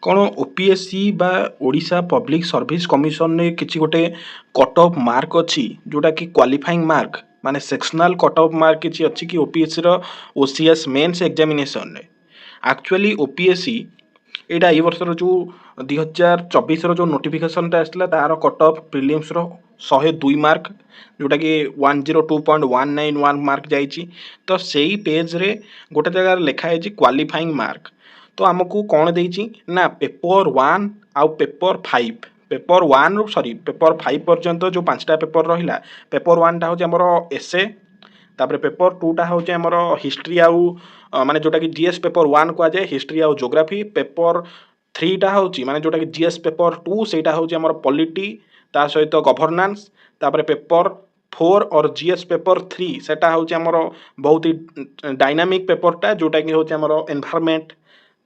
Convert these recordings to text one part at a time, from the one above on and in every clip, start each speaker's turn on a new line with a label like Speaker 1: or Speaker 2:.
Speaker 1: कौन ओपीएससी बा Odisha public service commission ने किसी गोटे कट ऑफ मार्क अच्छी जोटा कि क्वालिफाइंग मार्क माने सेक्शनल कट ऑफ मार्क किसी अच्छी कि ओपीएससी रो ओसीएस मेंस एग्जामिनेशन ने एक्चुअली ओपीएससी एटा ए वर्ष जो 2024 जो नोटिफिकेशन आसला तार कट ऑफ प्रिलिम्स रो 102 मार्क जोटा कि 102.191 मार्क जाइए तो सेही पेज रे गोटे जगह लिखाई क्वालिफाइंग मार्क तो आमको कौन देइछि ना पेपर 1 आउ पेपर 5 पेपर 1 सॉरी पेपर 5 पर्यंत जो पांचटा पेपर रहिला पेपर 1 टा हो हमरो एसए तापर पेपर 2 टा हो हमरो हिस्ट्री आउ माने जोटा कि जीएस पेपर 1 को जाए हिस्ट्री आउ ज्योग्राफी पेपर 3 टा हो माने जोटा कि जीएस पेपर 2 सेटा हो हमरो पॉलिटी ता सहित गवर्नेंस तापर पेपर 4 और जीएस पेपर 3 सेटा हो हमरो बहुत ही डायनामिक पेपर टा जोटा कि हो हमरो एनवायरनमेंट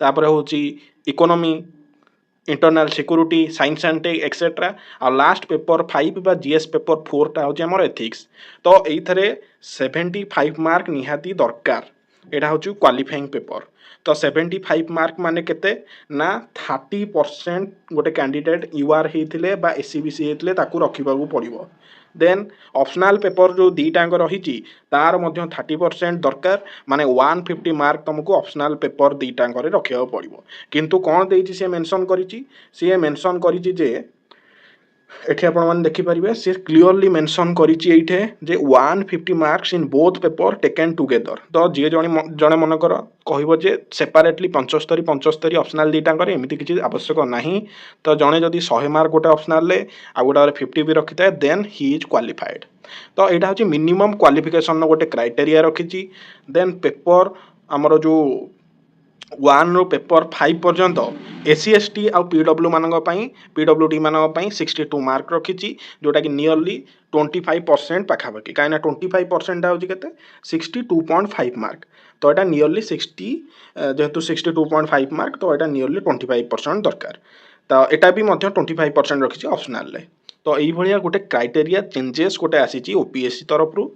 Speaker 1: तापर होची economy internal security science and tech et cetera और लास्ट पेपर 5 बा जीएस पेपर 4 टा होची हमर एथिक्स तो एइथरे 75 मार्क निहाती दरकार एटा होची क्वालिफाइंग पेपर तो 75 मार्क माने केते ना 30% गोटे कैंडिडेट यूआर हेथिले बा एससीबीसी हेथिले ताकू रखिबाकू पड़िबो देन ऑप्शनल पेपर जो दीटांग रही तार मध्य 30% दरकार माने 150 मार्क तुमको ऑप्शनल पेपर दीटांग रखा पड़ो किंतु कौन देइछि से मेंशन करिछि से मेंशन करिछि जे एठी आपण माने देखि परिबे से क्लियरली मेंशन करिछि एठे जे 150 marks in both paper taken together तो जे जणे मनकर कहबो जे सेपरेटली 75 75 ऑप्शनल दीटांग एमिति किछि आवश्यक नाही तो जणे जदि 100 मार्क गोटे ऑप्शनल ले आ गोटे 50 भी रखिता देन ही इज क्वालिफाइड तो यहाँ हूँ मिनिमम क्वालिफिकेशन गोटे क्राइटेरिया रखी देन पेपर आमर जो 1 रो पेपर 5 पर्यंत एससी एसटी आउ पीडब्ल्यू मानी पीडब्ल्यूडी मानी 62 मार्क रखी जोटा कि नियरली 25% पाखापाखि कहीं 25% हूँ के 62.5 मार्क तो यहाँ नियरली 60 जेहेतु 62.5 मार्क तो यहाँ नियरली 25% दरकार तो यहाँ भी 25% रखी ऑप्शनल तो ये गोटे क्राइटेरिया चेंजेस गोटे आसी ओपीएससी तरफ रू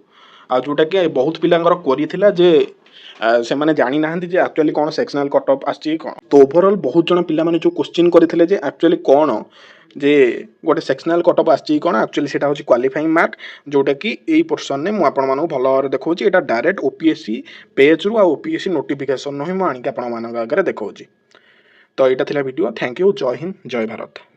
Speaker 1: आ जोटा कि बहुत पिलांगर कोरी थिला जे से माने जानी नाहंती जे एक्चुअली कौन सेक्शनल कट ऑफ आसी कौन तो ओवरऑल बहुत जन पिला माने जो क्वेश्चन करथिले जे एक्चुअली कौन जे गोटे सेक्शनल कट ऑफ आसी कौन एक्चुअली सेटा होची क्वालिफाइंग मार्क जोटा कि एई पोर्शन ने मु आपण मानू भलो भाବରେ देखौची एटा डायरेक्ट ओपीएससी पेज रू आ ओपीएससी नोटिफिकेशन नो ही मु आनी आपण मानक आगे देखौची तो एटा थिला वीडियो थैंक यू जय हिंद जय भारत।